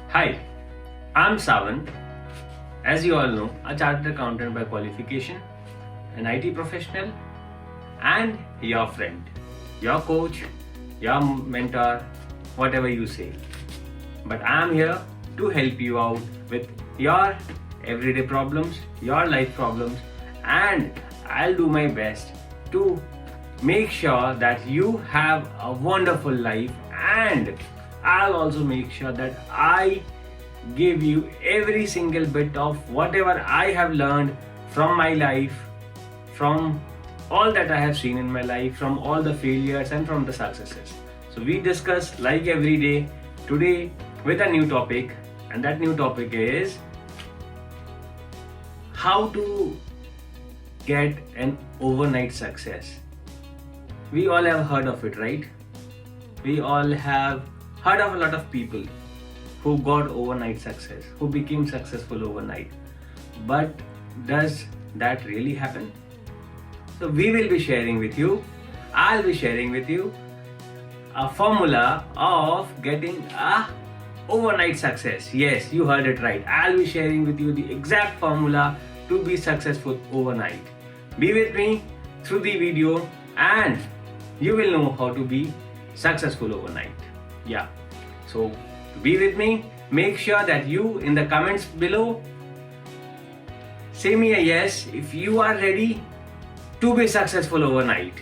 Hi, I'm Savan. As you all know, a chartered accountant by qualification, an IT professional, and your friend, your coach, your mentor, whatever you say. But I'm here to help you out with your everyday problems, your life problems, and I'll do my best to make sure that you have a wonderful life, and I'll also make sure that I give you every single bit of whatever I have learned from my life, from all that I have seen in my life, from all the failures and from the successes. So we discuss like every day today with a new topic, and that new topic is how to get an overnight success. We all have heard of it, right? We all have heard of a lot of people who got overnight success, who became successful overnight. But does that really happen? So we will be sharing with you, I'll be sharing with you a formula of getting a overnight success. Yes, you heard it right. I'll be sharing with you the exact formula to be successful overnight. Be with me through the video and you will know how to be successful overnight. Yeah. So be with me. Make sure that you in the comments below say me a yes if you are ready to be successful overnight.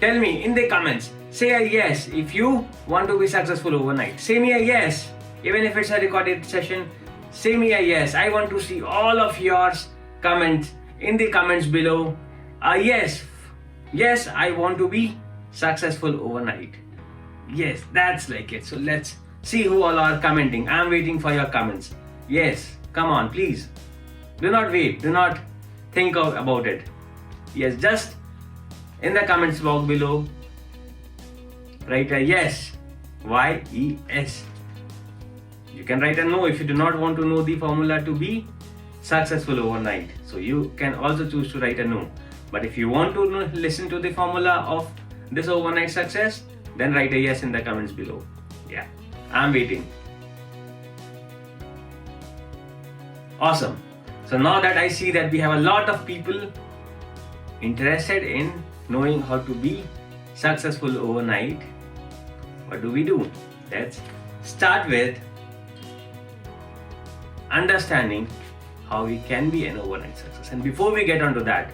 Tell me in the comments. Say a yes if you want to be successful overnight. Say me a yes. Even if it's a recorded session, say me a yes. I want to see all of yours comments in the comments below. A yes. Yes, I want to be successful overnight. Yes, that's like it. So let's see who all are commenting. I'm waiting for your comments. Yes, come on, please. Do not wait. Do not think about it. Yes, just in the comments box below, write a yes. Y-E-S. You can write a no if you do not want to know the formula to be successful overnight. So you can also choose to write a no. But if you want to listen to the formula of this overnight success, then write a yes in the comments below. Yeah, I'm waiting. Awesome. So now that I see that we have a lot of people interested in knowing how to be successful overnight, what do? Let's start with understanding how we can be an overnight success. And before we get onto that,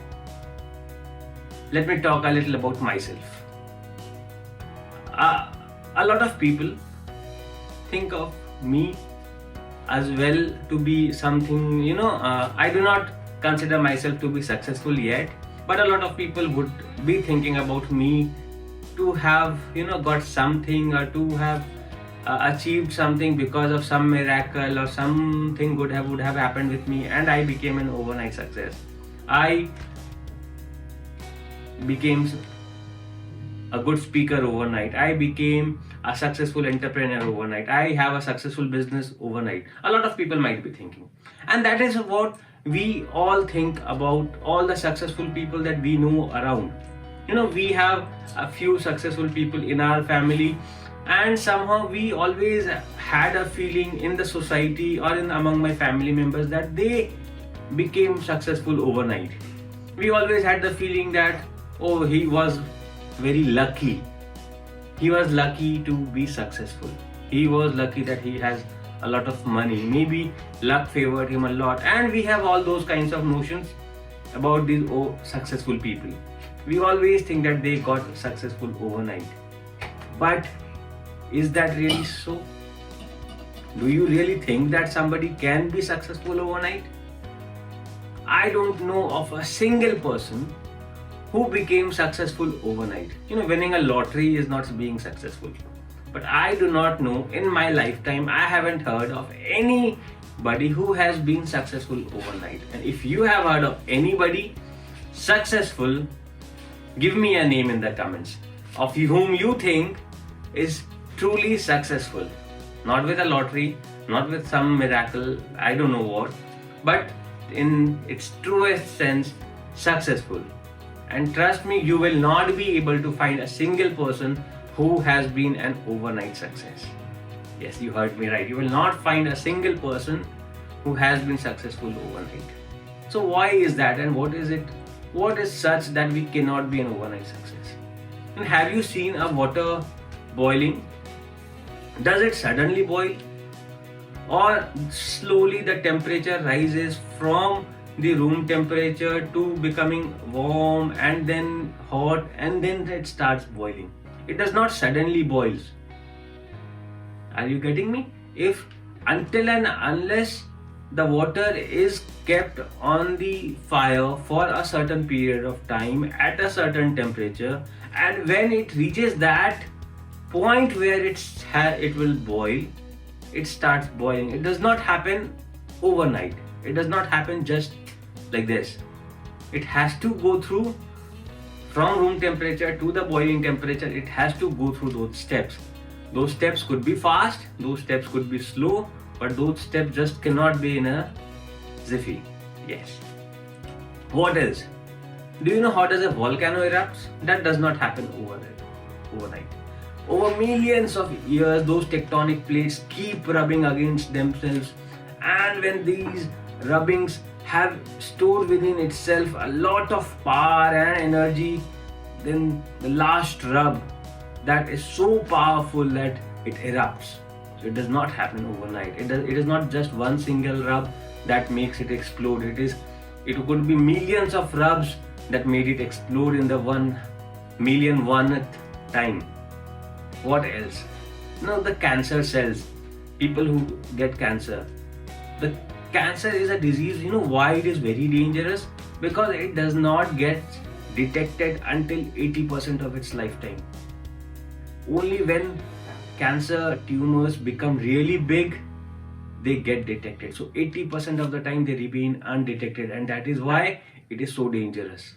let me talk a little about myself. A lot of people think of me as well to be something, I do not consider myself to be successful yet, but a lot of people would be thinking about me to have, got something or to have achieved something because of some miracle or something good would have happened with me and I became an overnight success. I became a good speaker overnight. I became a successful entrepreneur overnight. I have a successful business overnight. A lot of people might be thinking. And that is what we all think about all the successful people that we know around. We have a few successful people in our family, and somehow we always had a feeling in the society or among my family members that they became successful overnight. We always had the feeling that, oh, he was very lucky. He was lucky to be successful. He was lucky that he has a lot of money. Maybe luck favored him a lot. And we have all those kinds of notions about these successful people. We always think that they got successful overnight. But is that really so? Do you really think that somebody can be successful overnight? I don't know of a single person who became successful overnight. Winning a lottery is not being successful. But I do not know, in my lifetime, I haven't heard of anybody who has been successful overnight. And if you have heard of anybody successful, give me a name in the comments of whom you think is truly successful. Not with a lottery, not with some miracle, I don't know what, but in its truest sense, successful. And trust me, you will not be able to find a single person who has been an overnight success. Yes, you heard me right. You will not find a single person who has been successful overnight. So why is that, and what is it? What is such that we cannot be an overnight success? And have you seen a water boiling? Does it suddenly boil? Or slowly the temperature rises from the room temperature to becoming warm and then hot and then it starts boiling? It does not suddenly boils. Are you getting me? If until and unless the water is kept on the fire for a certain period of time at a certain temperature, and when it reaches that point where it will boil, it starts boiling. It does not happen overnight. It does not happen just like this. It has to go through from room temperature to the boiling temperature. It has to go through those steps. Those steps could be fast, those steps could be slow, but those steps just cannot be in a jiffy. Yes. What else? Do you know how does a volcano erupts? That does not happen overnight. Over millions of years, those tectonic plates keep rubbing against themselves, and when these rubbings have stored within itself a lot of power and energy, then the last rub that is so powerful that it erupts. So it does not happen overnight. It is not just one single rub that makes it explode. It could be millions of rubs that made it explode in the 1,000,001th time. What else? Now the cancer cells. People who get cancer. The cancer is a disease. You know why it is very dangerous? Because it does not get detected until 80% of its lifetime. Only when cancer tumors become really big, they get detected. So 80% of the time they remain undetected, and that is why it is so dangerous.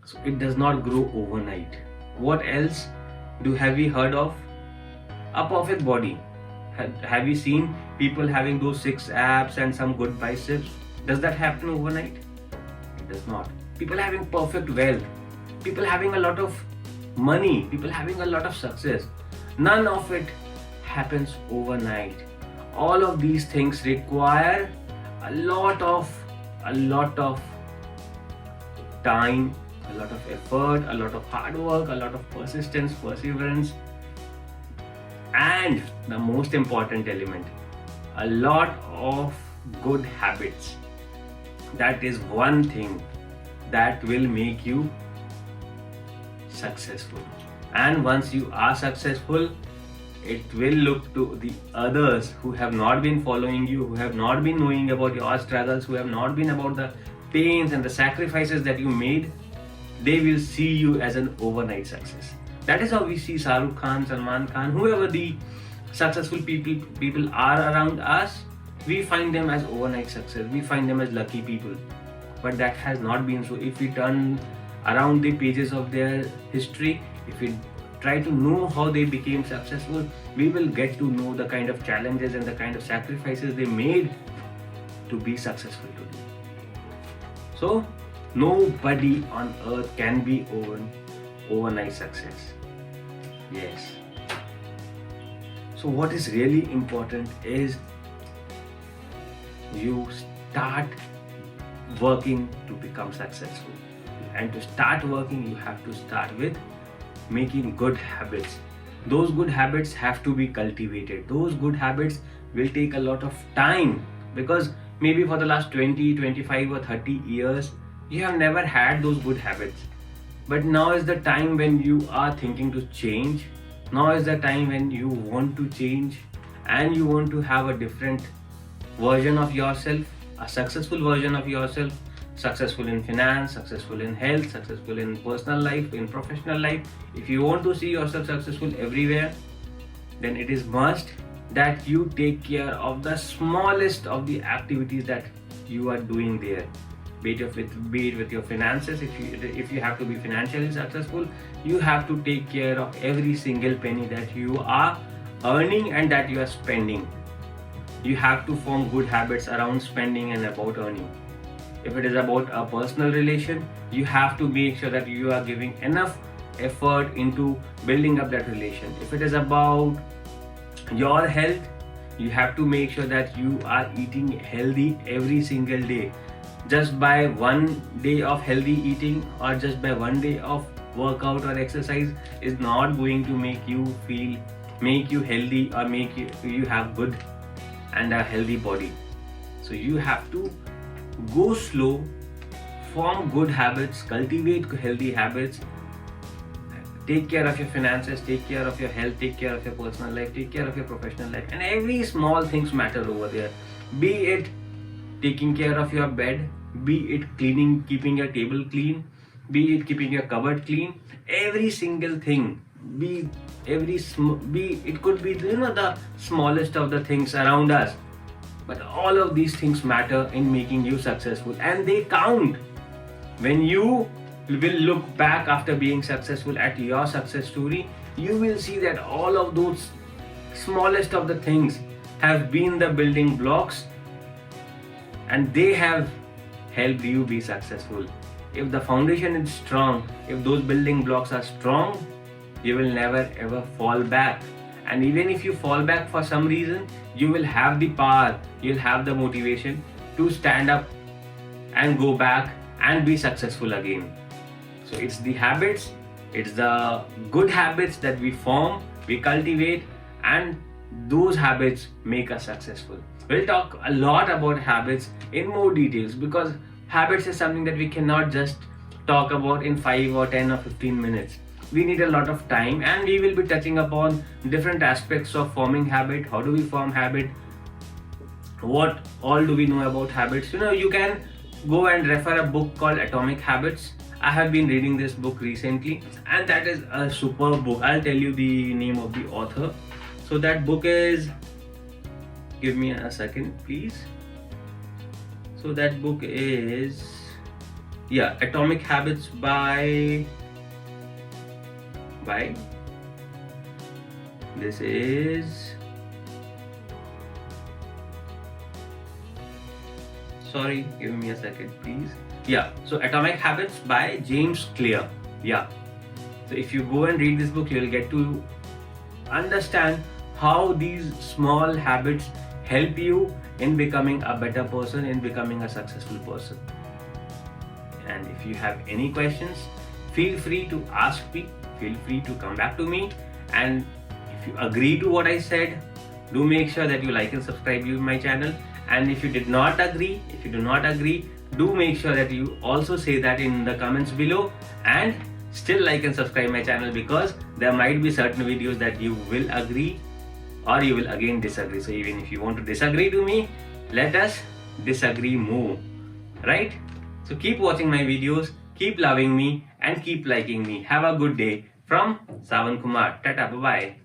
So it does not grow overnight. What else have we heard of? A perfect body. Have you seen people having those 6 abs and some good biceps? Does that happen overnight? It does not. People having perfect wealth, people having a lot of money, people having a lot of success, none of it happens overnight. All of these things require a lot of time, a lot of effort, a lot of hard work, a lot of persistence, perseverance, and the most important element, a lot of good habits. That is one thing that will make you successful. And once you are successful, it will look to the others who have not been following you, who have not been knowing about your struggles, who have not been about the pains and the sacrifices that you made. They will see you as an overnight success. That is how we see Shah Rukh Khan, Salman Khan, whoever the successful people are around us. We find them as overnight success. We find them as lucky people. But that has not been so. If we turn around the pages of their history, if we try to know how they became successful, we will get to know the kind of challenges and the kind of sacrifices they made to be successful today. So nobody on earth can be overnight success. Yes. So what is really important is you start working to become successful. And to start working, you have to start with making good habits. Those good habits have to be cultivated. Those good habits will take a lot of time, because maybe for the last 20, 25 or 30 years, you have never had those good habits. But now is the time when you are thinking to change. Now is the time when you want to change and you want to have a different version of yourself, a successful version of yourself, successful in finance, successful in health, successful in personal life, in professional life. If you want to see yourself successful everywhere, then it is must that you take care of the smallest of the activities that you are doing there. Be it with your finances. If you have to be financially successful, you have to take care of every single penny that you are earning and that you are spending. You have to form good habits around spending and about earning. If it is about a personal relation, you have to make sure that you are giving enough effort into building up that relation. If it is about your health, you have to make sure that you are eating healthy every single day. Just by one day of healthy eating or just by one day of workout or exercise is not going to make you healthy or make you have good and a healthy body. So you have to go slow, form good habits, cultivate healthy habits, take care of your finances, take care of your health, take care of your personal life, take care of your professional life, and every small things matter over there. Be it taking care of your bed, be it keeping your table clean, be it keeping your cupboard clean. Every single thing, it could be the smallest of the things around us, but all of these things matter in making you successful, and they count. When you will look back after being successful at your success story, you will see that all of those smallest of the things have been the building blocks, and they have helped you be successful. If the foundation is strong, if those building blocks are strong, you will never ever fall back. And even if you fall back for some reason, you will have the power, you'll have the motivation to stand up and go back and be successful again. So it's the habits, it's the good habits that we form, we cultivate, and those habits make us successful. We'll talk a lot about habits in more details, because habits is something that we cannot just talk about in 5 or 10 or 15 minutes. We need a lot of time, and we will be touching upon different aspects of forming habit. How do we form habit? What all do we know about habits? You can go and refer a book called Atomic Habits. I have been reading this book recently, and that is a superb book. I'll tell you the name of the author. So that book is, give me a second please. So that book is, Atomic Habits by this is, sorry, give me a second please. So Atomic Habits by James Clear. So if you go and read this book, you will get to understand how these small habits help you in becoming a better person, in becoming a successful person. And if you have any questions, feel free to ask me, feel free to come back to me. And if you agree to what I said, do make sure that you like and subscribe to my channel. And if you do not agree, do make sure that you also say that in the comments below, and still like and subscribe my channel, because there might be certain videos that you will agree or you will again disagree. So even if you want to disagree to me, let us disagree more, right? So keep watching my videos, keep loving me, and keep liking me. Have a good day from Savan Kumar. Tata, bye bye.